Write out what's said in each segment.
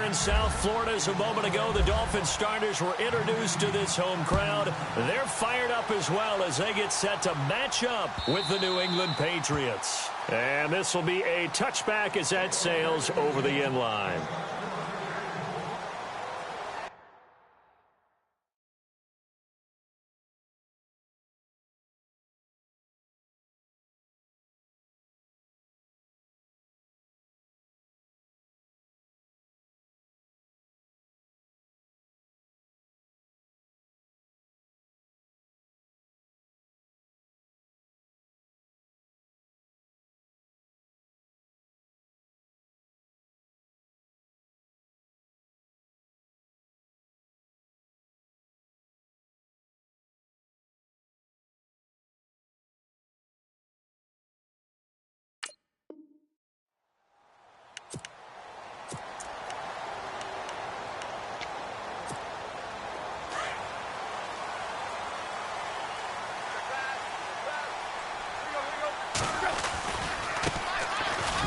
in South Florida a moment ago. The Dolphins starters were introduced to this home crowd. They're fired up as well as they get set to match up with the New England Patriots. And this will be a touchback as that sails over the end line.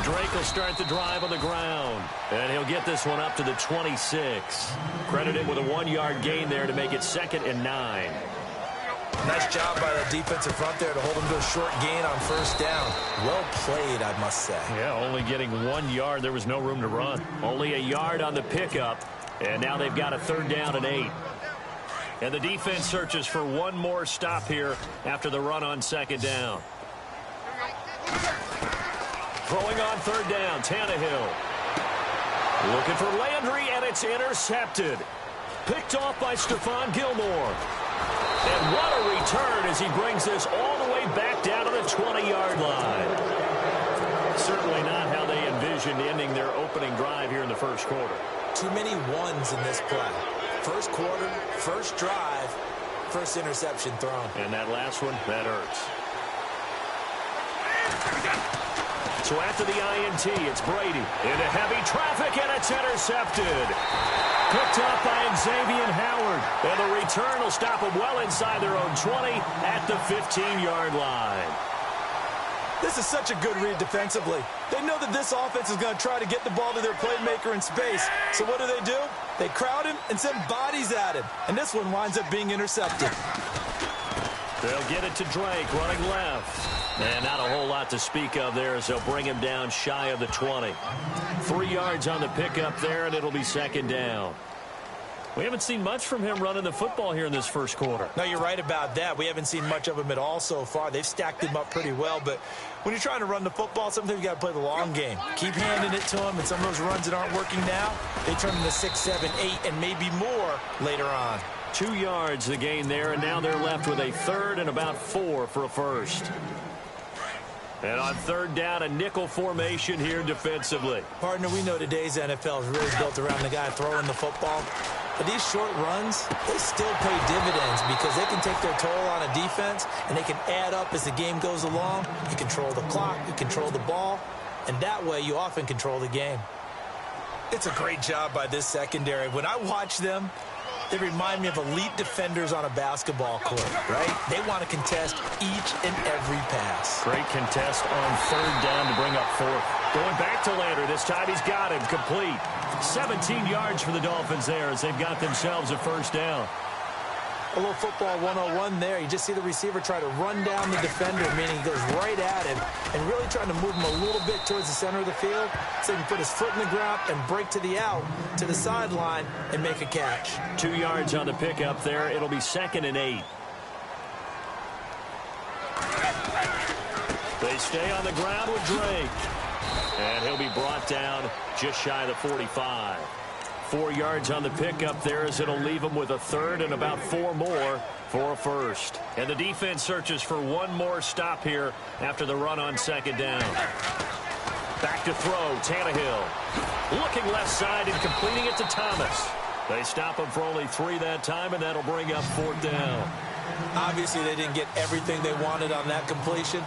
Drake will start the drive on the ground, and he'll get this one up to the 26. Credit him with a 1-yard gain there to make it 2nd and 9. Nice job by the defensive front there to hold him to a short gain on first down. Well played, I must say. Yeah, only getting 1 yard. There was no room to run. Only a yard on the pickup, and now they've got a 3rd down and 8. And the defense searches for one more stop here after the run on 2nd down. Throwing on 3rd down, Tannehill. Looking for Landry, and it's intercepted. Picked off by Stephon Gilmore. And what a return as he brings this all the way back down to the 20-yard line. Certainly not how they envisioned ending their opening drive here in the first quarter. Too many ones in this play. First quarter, first drive, first interception thrown. And that last one, that hurts. So after the INT, it's Brady into heavy traffic, and it's intercepted. Picked up by Xavier Howard. And the return will stop them well inside their own 20 at the 15-yard line. This is such a good read defensively. They know that this offense is going to try to get the ball to their playmaker in space. So what do? They crowd him and send bodies at him. And this one winds up being intercepted. They'll get it to Drake running left. And not a whole lot to speak of there as they'll bring him down shy of the 20. 3 yards on the pickup there, and it'll be 2nd down. We haven't seen much from him running the football here in this first quarter. No, you're right about that. We haven't seen much of him at all so far. They've stacked him up pretty well, but when you're trying to run the football, sometimes you got to play the long game. Keep handing it to him, and some of those runs that aren't working now, they turn into 6, 7, 8, and maybe more later on. 2 yards the gain there, and now they're left with a 3rd and about 4 for a first. And on 3rd down, a nickel formation here defensively. Partner, we know today's NFL is really built around the guy throwing the football. But these short runs, they still pay dividends because they can take their toll on a defense, and they can add up as the game goes along. You control the clock, you control the ball, and that way you often control the game. It's a great job by this secondary. When I watch them, they remind me of elite defenders on a basketball court, right? They want to contest each and every pass. Great contest on 3rd down to bring up 4th. Going back to Landry. This time he's got him complete. 17 yards for the Dolphins there as they've got themselves a 1st down. A little football 101 there. You just see the receiver try to run down the defender, meaning he goes right at him and really trying to move him a little bit towards the center of the field so he can put his foot in the ground and break to the out, to the sideline, and make a catch. 2 yards on the pickup there. It'll be 2nd and 8. They stay on the ground with Drake. And he'll be brought down just shy of the 45. 4 yards on the pickup there as it'll leave him with a 3rd and about 4 more for a first. And the defense searches for one more stop here after the run on 2nd down. Back to throw, Tannehill. Looking left side and completing it to Thomas. They stop him for only 3 that time, and that'll bring up 4th down. Obviously, they didn't get everything they wanted on that completion,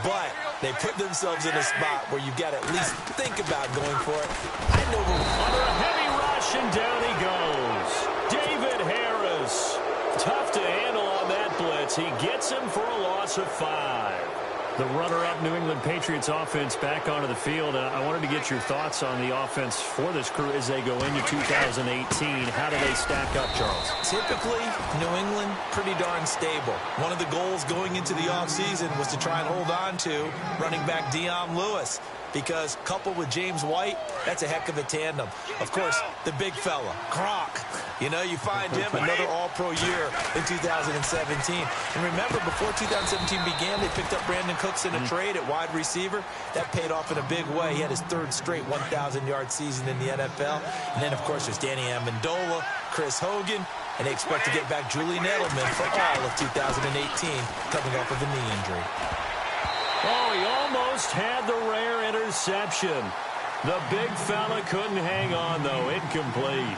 but they put themselves in a spot where you've got to at least think about going for it. I know under a heavy rush, and down he goes. David Harris. Tough to handle on that blitz. He gets him for a loss of 5. The runner-up New England Patriots offense back onto the field. I wanted to get your thoughts on the offense for this crew as they go into 2018. How do they stack up, Charles? Typically, New England, pretty darn stable. One of the goals going into the offseason was to try and hold on to running back Dion Lewis, because coupled with James White, that's a heck of a tandem. Of course, the big fella, Gronk. You know, you find him another all-pro year in 2017. And remember, before 2017 began, they picked up Brandon Cooks in a trade at wide receiver. That paid off in a big way. He had his third straight 1,000-yard season in the NFL. And then, of course, there's Danny Amendola, Chris Hogan, and they expect to get back Julian Edelman for all of 2018, coming off of a knee injury. Oh, he almost had the rare interception. The big fella couldn't hang on, though. Incomplete.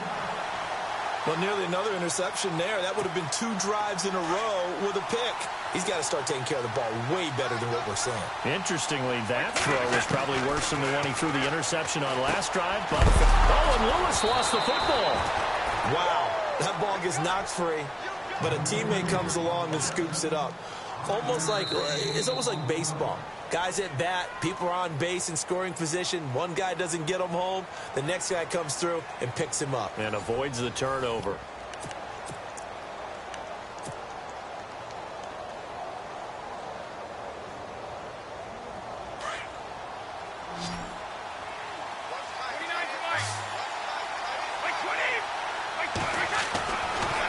Well, nearly another interception there. That would have been 2 drives in a row with a pick. He's got to start taking care of the ball way better than what we're saying. Interestingly, that throw was probably worse than the one he threw the interception on last drive. But and Lewis lost the football. Wow, that ball gets knocked free, but a teammate comes along and scoops it up. It's almost like baseball. Guys at bat, people are on base in scoring position. One guy doesn't get him home. The next guy comes through and picks him up. And avoids the turnover.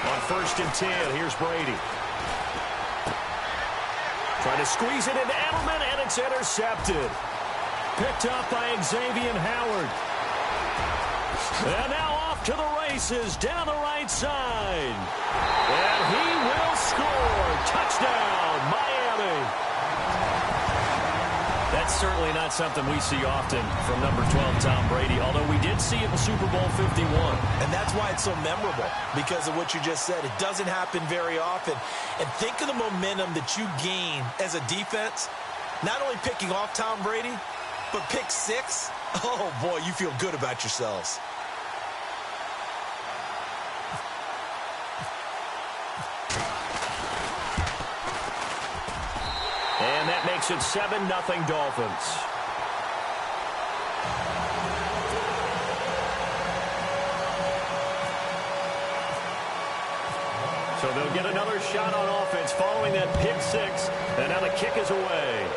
On 1st and 10, here's Brady. Trying to squeeze it into Edelman, and it's intercepted. Picked up by Xavier Howard. And now off to the races down the right side. And he will score. Touchdown, Miami. That's certainly not something we see often from number 12, Tom Brady, although we did see it in Super Bowl 51. And that's why it's so memorable, because of what you just said. It doesn't happen very often. And think of the momentum that you gain as a defense, not only picking off Tom Brady, but pick 6. Oh, boy, you feel good about yourselves. And that makes it 7-0 Dolphins. So they'll get another shot on offense following that pick 6. And now the kick is away.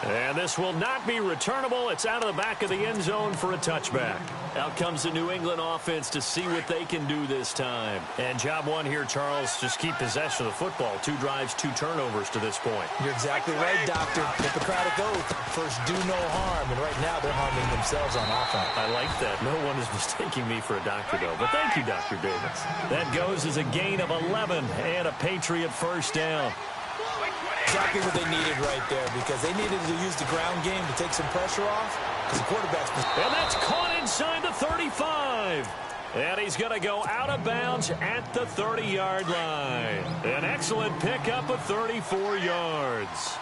And this will not be returnable. It's out of the back of the end zone for a touchback. Out comes the New England offense to see what they can do this time. And job one here, Charles, just keep possession of the football. 2 drives, 2 turnovers to this point. You're exactly right, Doctor. Hippocratic oath. First, do no harm. And right now, they're harming themselves on offense. I like that. No one is mistaking me for a doctor, though. But thank you, Dr. Davis. That goes as a gain of 11 and a Patriot first down. Exactly what they needed right there, because they needed to use the ground game to take some pressure off, because the quarterback's... And that's caught inside the 35. And he's going to go out of bounds at the 30-yard line. An excellent pickup of 34 yards.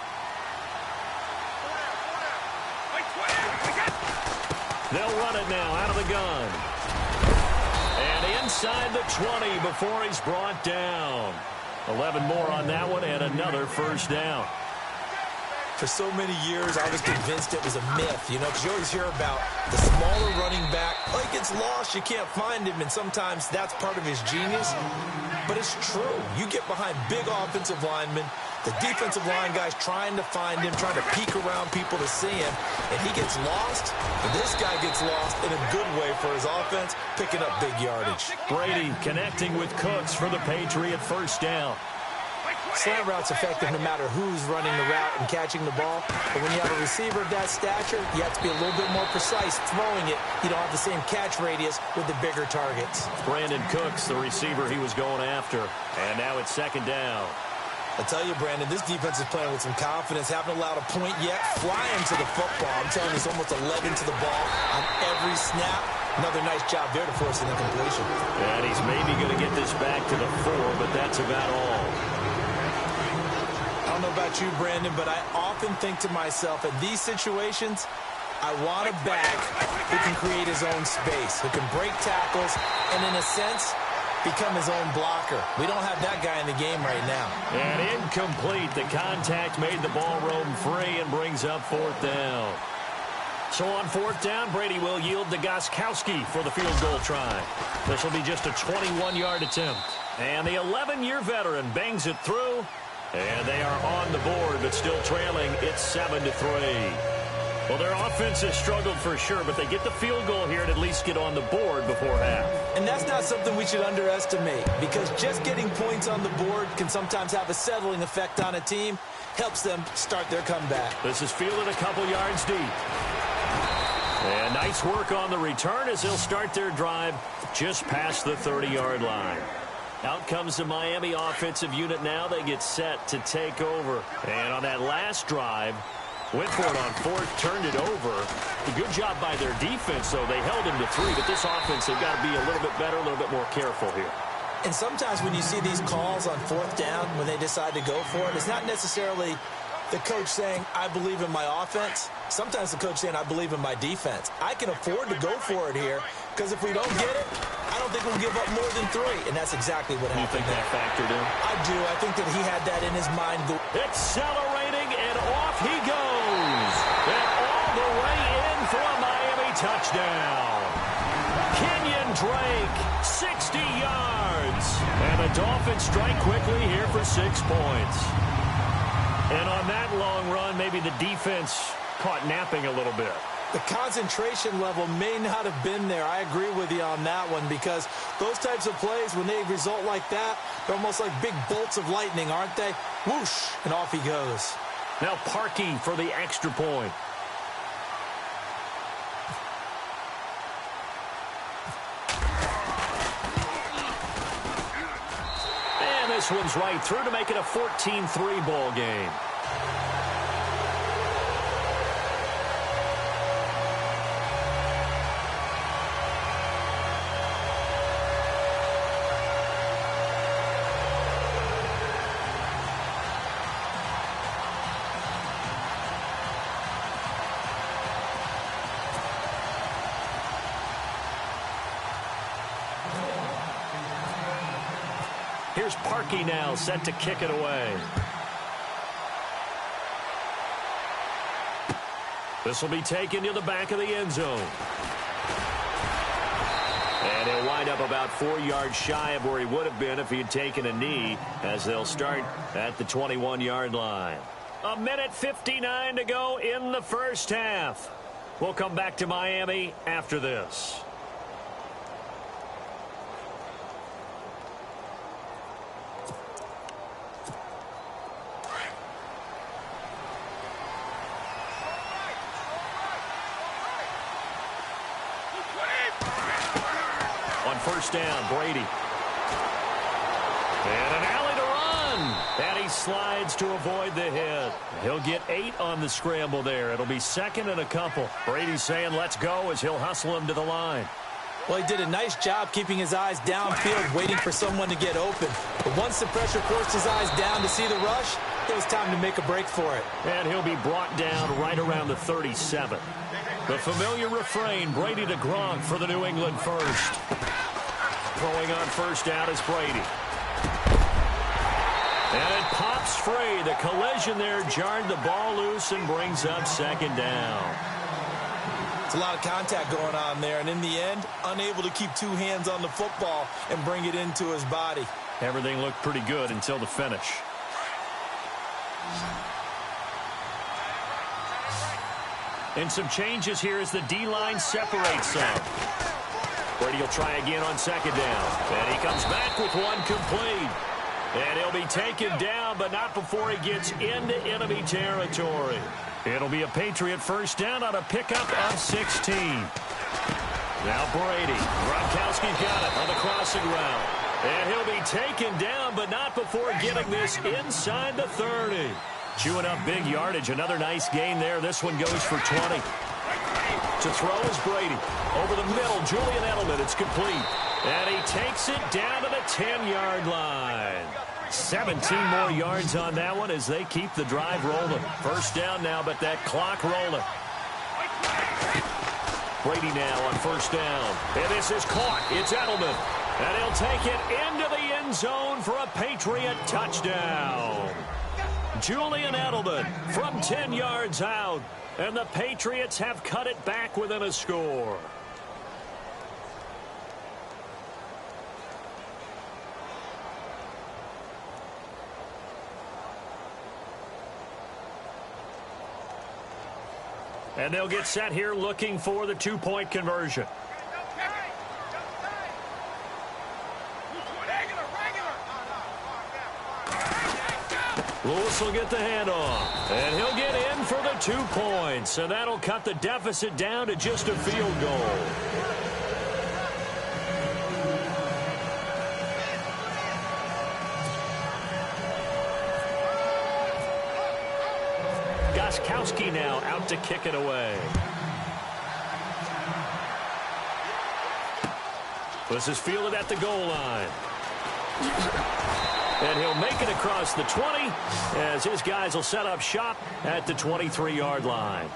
They'll run it now out of the gun. And inside the 20 before he's brought down. 11 more on that one, and another first down. For so many years, I was convinced it was a myth, you know, because you always hear about the smaller running back. Oh, he gets lost, you can't find him, and sometimes that's part of his genius. But it's true. You get behind big offensive linemen, the defensive line guys trying to find him, trying to peek around people to see him, and he gets lost, and this guy gets lost in a good way for his offense, picking up big yardage. Brady connecting with Cooks for the Patriot first down. Slant route's effective no matter who's running the route and catching the ball. But when you have a receiver of that stature, you have to be a little bit more precise throwing it. You don't have the same catch radius with the bigger targets. Brandon Cooks, the receiver he was going after. And now it's second down. I tell you, Brandon, this defense is playing with some confidence. Haven't allowed a point yet. Flying to the football. I'm telling you, it's almost a leg into the ball on every snap. Another nice job there to force an incompletion. And he's maybe going to get this back to the 4, but that's about all. I don't know about you, Brandon, but I often think to myself, in these situations, I want a back who can create his own space, who can break tackles, and in a sense, become his own blocker. We don't have that guy in the game right now. And incomplete. The contact made the ball roam free and brings up 4th down. So on 4th down, Brady will yield to Gostkowski for the field goal try. This will be just a 21-yard attempt. And the 11-year veteran bangs it through. And they are on the board, but still trailing. It's 7-3. Well, their offense has struggled for sure, but they get the field goal here and at least get on the board before half. And that's not something we should underestimate, because just getting points on the board can sometimes have a settling effect on a team. Helps them start their comeback. This is fielded a couple yards deep. And nice work on the return as they'll start their drive just past the 30-yard line. Out comes the Miami offensive unit now. They get set to take over. And on that last drive, went for it on 4th, turned it over. A good job by their defense, though. They held him to 3, but this offense, they've got to be a little bit better, a little bit more careful here. And sometimes when you see these calls on 4th down, when they decide to go for it, it's not necessarily the coach saying, I believe in my offense. Sometimes the coach saying, I believe in my defense. I can afford to go for it here, because if we don't get it, I don't think we'll give up more than 3. And that's exactly what happened. You think that factored in? I do. I think that he had that in his mind. Accelerating, and off he goes. And all the way in for a Miami touchdown. Kenyon Drake, 60 yards. And the Dolphins strike quickly here for 6 points. And on that long run, maybe the defense caught napping a little bit. The concentration level may not have been there. I agree with you on that one, because those types of plays, when they result like that, they're almost like big bolts of lightning, aren't they? Whoosh, and off he goes. Now Parkey for the extra point. And this one's right through to make it a 14-3 ball game. Here's Parkey now, set to kick it away. This will be taken to the back of the end zone. And he'll wind up about 4 yards shy of where he would have been if he had taken a knee, as they'll start at the 21-yard line. 1:59 to go in the first half. We'll come back to Miami after this. First down, Brady. And an alley to run. And he slides to avoid the hit. He'll get 8 on the scramble there. It'll be 2nd and a couple. Brady's saying let's go as he'll hustle him to the line. Well, he did a nice job keeping his eyes downfield, waiting for someone to get open. But once the pressure forced his eyes down to see the rush, it was time to make a break for it. And he'll be brought down right around the 37. The familiar refrain, Brady to Gronk for the New England first. Throwing on first down is Brady. And it pops free. The collision there jarred the ball loose and brings up 2nd down. It's a lot of contact going on there, and in the end, unable to keep 2 hands on the football and bring it into his body. Everything looked pretty good until the finish. And some changes here as the D-line separates some. Brady will try again on 2nd down. And he comes back with one complete. And he'll be taken down, but not before he gets into enemy territory. It'll be a Patriot first down on a pickup of 16. Now Brady. Gronkowski's got it on the crossing route. And he'll be taken down, but not before getting this inside the 30. Chewing up big yardage. Another nice gain there. This one goes for 20. To throw is Brady. Over the middle, Julian Edelman. It's complete. And he takes it down to the 10-yard line. 17 more yards on that one as they keep the drive rolling. First down now, but that clock rolling. Brady now on first down. And this is caught. It's Edelman. And he'll take it into the end zone for a Patriot touchdown. Julian Edelman from 10 yards out. And the Patriots have cut it back within a score. And they'll get set here looking for the two-point conversion. Lewis will get the handoff. And he'll get in for the 2 points. And that'll cut the deficit down to just a field goal. Gostkowski now out to kick it away. This is fielded at the goal line. And he'll make it across the 20 as his guys will set up shop at the 23-yard line.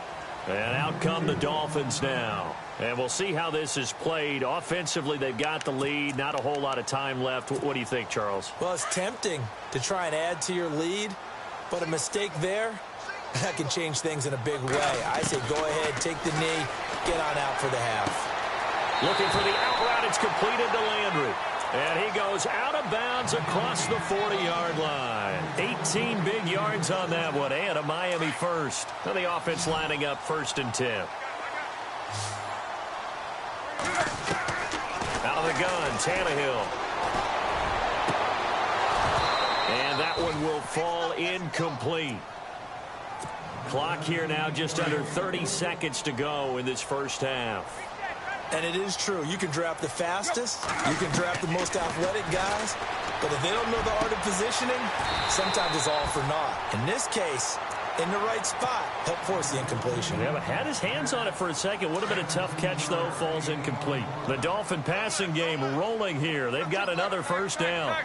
And out come the Dolphins now. And we'll see how this is played. Offensively, they've got the lead. Not a whole lot of time left. What do you think, Charles? Well, it's tempting to try and add to your lead, but a mistake there, that can change things in a big way. I say go ahead, take the knee, get on out for the half. Looking for the out route. It's completed to Landry. And he goes out of bounds across the 40-yard line. 18 big yards on that one, and a Miami first. Now the offense lining up 1st and 10. Out of the gun, Tannehill. And that one will fall incomplete. Clock here now just under 30 seconds to go in this first half. And it is true. You can draft the fastest. You can draft the most athletic guys. But if they don't know the art of positioning, sometimes it's all for naught. In this case, in the right spot, help force the incompletion. Yeah, but had his hands on it for a second. Would have been a tough catch, though. Falls incomplete. The Dolphin passing game rolling here. They've got another first down.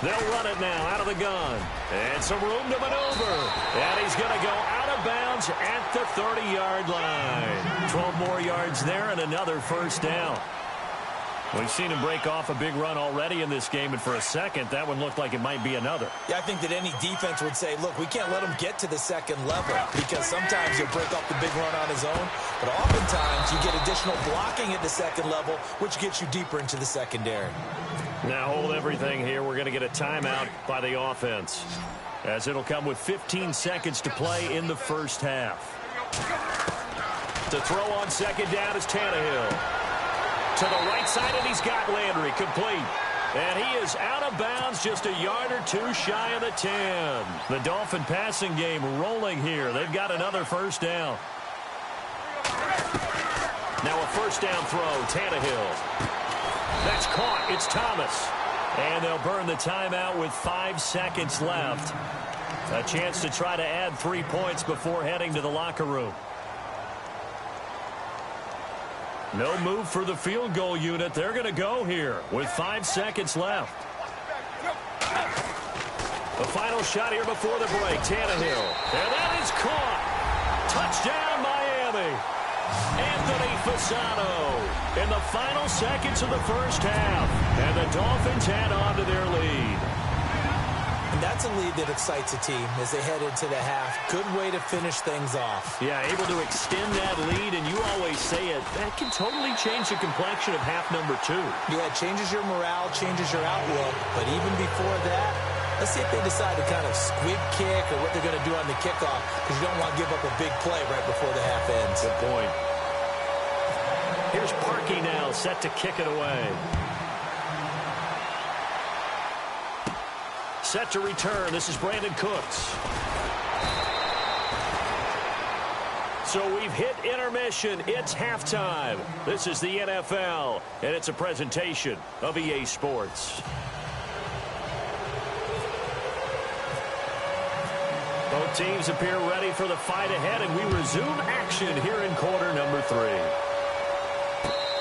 They'll run it now out of the gun. And some room to maneuver. And he's going to go out of bounds at the 30-yard line. 12 more yards there and another first down. We've seen him break off a big run already in this game, and for a second, that one looked like it might be another. Yeah, I think that any defense would say, look, we can't let him get to the second level, because sometimes he'll break off the big run on his own, but oftentimes you get additional blocking at the second level, which gets you deeper into the secondary. Now hold everything here. We're going to get a timeout by the offense, as it'll come with 15 seconds to play in the first half. To throw on second down is Tannehill. To the right side, and he's got Landry complete. And he is out of bounds, just a yard or two shy of the 10. The Dolphin passing game rolling here. They've got another first down. Now a first down throw, Tannehill. That's caught. It's Thomas. And they'll burn the timeout with 5 seconds left. A chance to try to add 3 points before heading to the locker room. No move for the field goal unit. They're going to go here with 5 seconds left. The final shot here before the break. Tannehill. And that is caught. Touchdown, Miami. Anthony Fasano in the final seconds of the first half. And the Dolphins add on to their lead. And that's a lead that excites a team as they head into the half. Good way to finish things off. Yeah, able to extend that lead, and you always say it, that can totally change the complexion of half number 2. Yeah, it changes your morale, changes your outlook. But even before that, let's see if they decide to kind of squib kick or what they're going to do on the kickoff, because you don't want to give up a big play right before the half ends. Good point. Here's Parkey now, set to kick it away. Set to return. This is Brandon Cooks. So we've hit intermission. It's halftime. This is the NFL, and it's a presentation of EA Sports. Both teams appear ready for the fight ahead, and we resume action here in quarter number 3.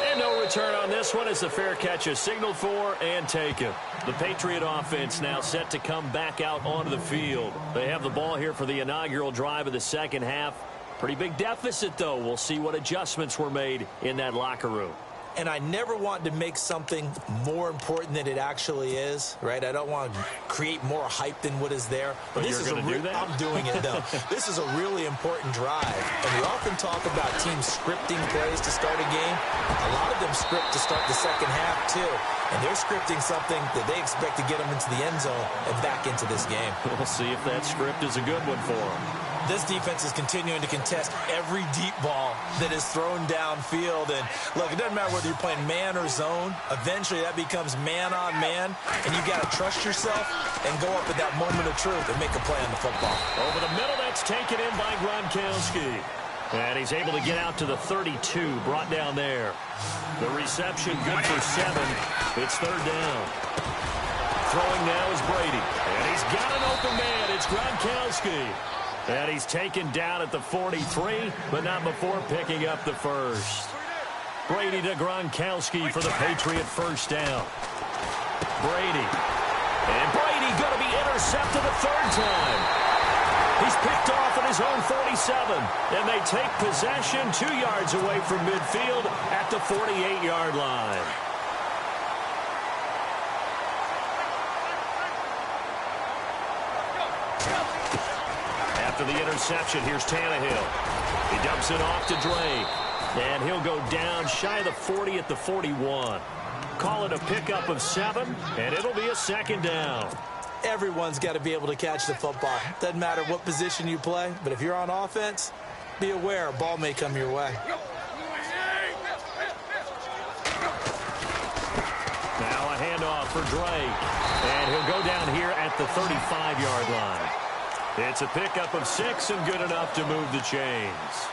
And no return on this one as the fair catch is signaled for and taken. The Patriot offense now set to come back out onto the field. They have the ball here for the inaugural drive of the second half. Pretty big deficit, though. We'll see what adjustments were made in that locker room. And I never want to make something more important than it actually is, right? I don't want to create more hype than what is there. But this is I'm doing it, though. This is a really important drive. And we often talk about teams scripting plays to start a game. A lot of them script to start the second half, too. And they're scripting something that they expect to get them into the end zone and back into this game. We'll see if that script is a good one for them. This defense is continuing to contest every deep ball that is thrown downfield. And, look, it doesn't matter whether you're playing man or zone. Eventually, that becomes man-on-man, and you've got to trust yourself and go up at that moment of truth and make a play on the football. Over the middle, that's taken in by Gronkowski. And he's able to get out to the 32, brought down there. The reception good for 7. It's third down. Throwing now is Brady. And he's got an open man. It's Gronkowski. And he's taken down at the 43, but not before picking up the first. Brady to Gronkowski for the Patriot first down. Brady. And Brady going to be intercepted a third time. He's picked off at his own 47. And they take possession 2 yards away from midfield at the 48-yard line. After the interception, here's Tannehill. He dumps it off to Drake. And he'll go down shy of the 40 at the 41. Call it a pickup of 7, and it'll be a second down. Everyone's got to be able to catch the football. Doesn't matter what position you play, but if you're on offense, be aware a ball may come your way. Now a handoff for Drake. And he'll go down here at the 35-yard line. It's a pickup of 6 and good enough to move the chains.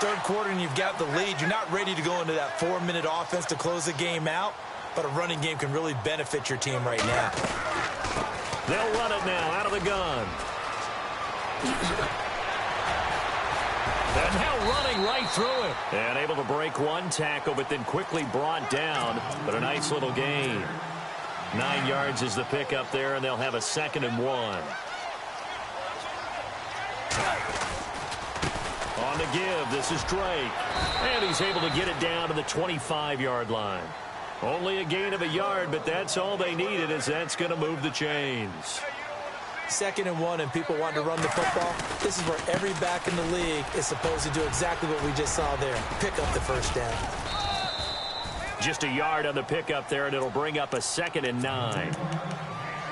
Third quarter and you've got the lead. You're not ready to go into that 4-minute offense to close the game out, but a running game can really benefit your team right now. They'll run it now out of the gun. And now running right through it. And able to break one tackle, but then quickly brought down. But a nice little gain. 9 yards is the pickup there, and they'll have a 2nd and 1. On the give, this is Drake. And he's able to get it down to the 25-yard line. Only a gain of a yard, but that's all they needed, as that's going to move the chains. 2nd and 1, and people want to run the football. This is where every back in the league is supposed to do exactly what we just saw there. Pick up the first down. Just a yard on the pickup there, and it'll bring up a 2nd and 9.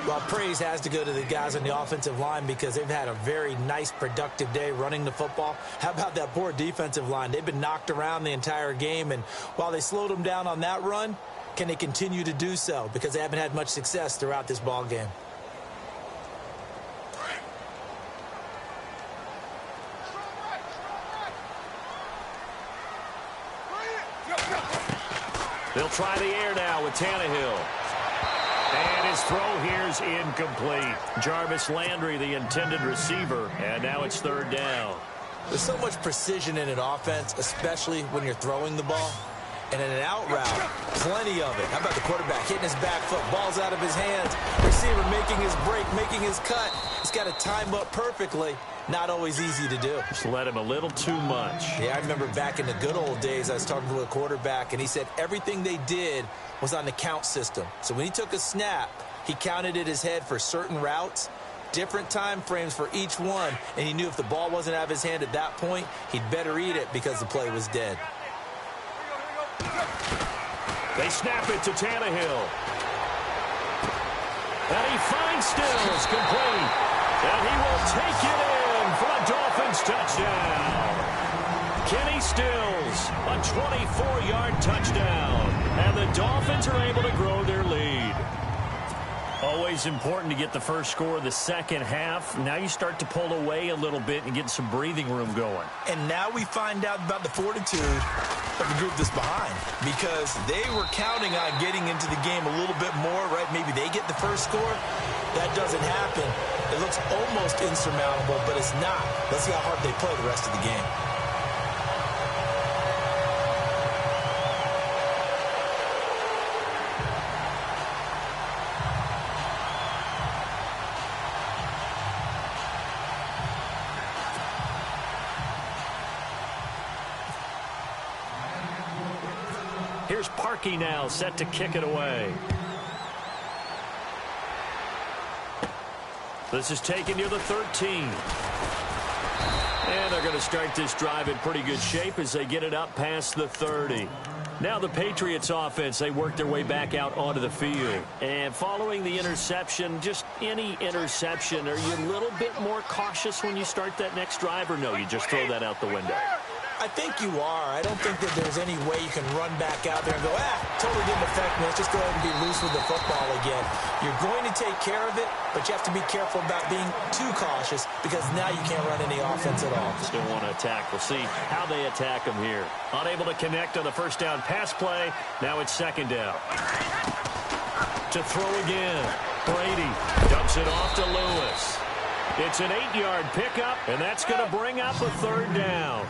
Well, praise has to go to the guys on the offensive line because they've had a very nice, productive day running the football. How about that poor defensive line? They've been knocked around the entire game, and while they slowed them down on that run, can they continue to do so? Because they haven't had much success throughout this ball game. They'll try the air now with Tannehill. And his throw here is incomplete. Jarvis Landry, the intended receiver, and now it's third down. There's so much precision in an offense, especially when you're throwing the ball. And in an out route, plenty of it. How about the quarterback hitting his back foot, ball's out of his hands, receiver making his break, making his cut. He's got to time up perfectly. Not always easy to do. Just let him a little too much. Yeah, I remember back in the good old days, I was talking to a quarterback, and he said everything they did was on the count system. So when he took a snap, he counted in his head for certain routes, different time frames for each one, and he knew if the ball wasn't out of his hand at that point, he'd better eat it because the play was dead. They snap it to Tannehill. And he finds Stills complete. And he will take it in for a Dolphins touchdown. Kenny Stills, a 24-yard touchdown. And the Dolphins are able to grow their lead. Always important to get the first score of the second half. Now you start to pull away a little bit and get some breathing room going. And now we find out about the fortitude of the group that's behind, because they were counting on getting into the game a little bit more, right? Maybe they get the first score. That doesn't happen. It looks almost insurmountable, but it's not. Let's see how hard they play the rest of the game. Here's Parkey now, set to kick it away. This is taken near the 13. And they're going to start this drive in pretty good shape as they get it up past the 30. Now the Patriots offense, they work their way back out onto the field. And following the interception, just any interception, are you a little bit more cautious when you start that next drive, or no, you just throw that out the window? I think you are. I don't think that there's any way you can run back out there and go, totally didn't affect me. Let's just go ahead and be loose with the football again. You're going to take care of it, but you have to be careful about being too cautious because now you can't run any offense at all. Still want to attack. We'll see how they attack them here. Unable to connect on the first down pass play. Now it's second down. To throw again. Brady dumps it off to Lewis. It's an 8-yard pickup, and that's going to bring up a third down.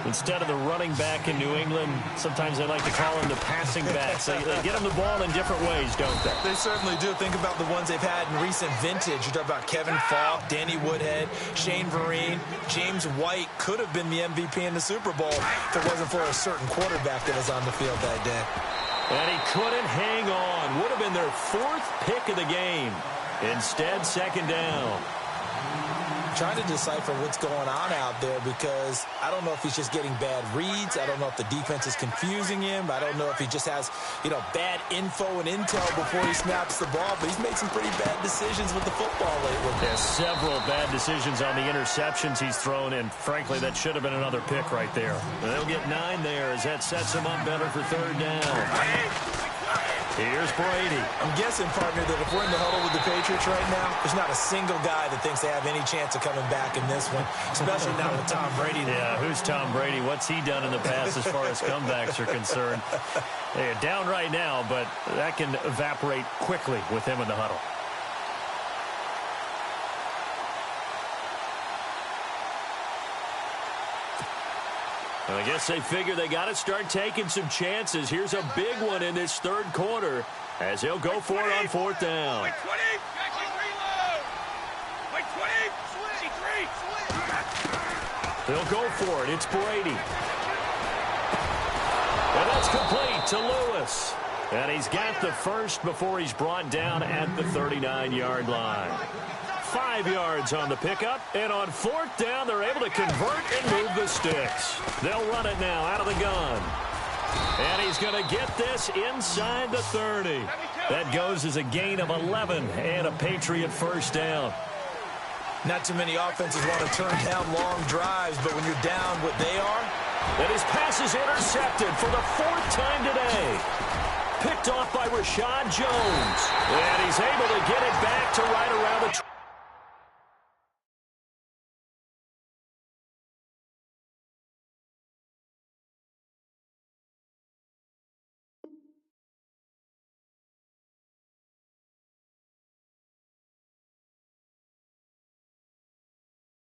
Instead of the running back in New England, sometimes they like to call them the passing backs. They get them the ball in different ways, don't they? They certainly do. Think about the ones they've had in recent vintage. You talk about Kevin Falk, Danny Woodhead, Shane Vereen. James White could have been the MVP in the Super Bowl if it wasn't for a certain quarterback that was on the field that day. And he couldn't hang on. Would have been their 4th pick of the game. Instead, second down. Trying to decipher what's going on out there because I don't know if he's just getting bad reads. I don't know if the defense is confusing him. I don't know if he just has, bad info and intel before he snaps the ball. But he's made some pretty bad decisions with the football lately. Yeah, several bad decisions on the interceptions he's thrown, and frankly, that should have been another pick right there. And they'll get 9 there as that sets him up better for third down. Here's Brady. I'm guessing, partner, that if we're in the huddle with the Patriots right now, there's not a single guy that thinks they have any chance of coming back in this one, especially now with Tom Brady. Yeah, who's Tom Brady? What's he done in the past as far as comebacks are concerned? They're down right now, but that can evaporate quickly with him in the huddle. I guess they figure they got to start taking some chances. Here's a big one in this third quarter as he'll go for it on 4th down. They'll go for it. It's Brady. And that's complete to Lewis. And he's got the first before he's brought down at the 39-yard line. 5 yards on the pickup, and on 4th down, they're able to convert and move the sticks. They'll run it now out of the gun. And he's going to get this inside the 30. That goes as a gain of 11 and a Patriot first down. Not too many offenses want to turn down long drives, but when you're down what they are. And his pass is intercepted for the 4th time today. Picked off by Rashad Jones. And he's able to get it back to right around the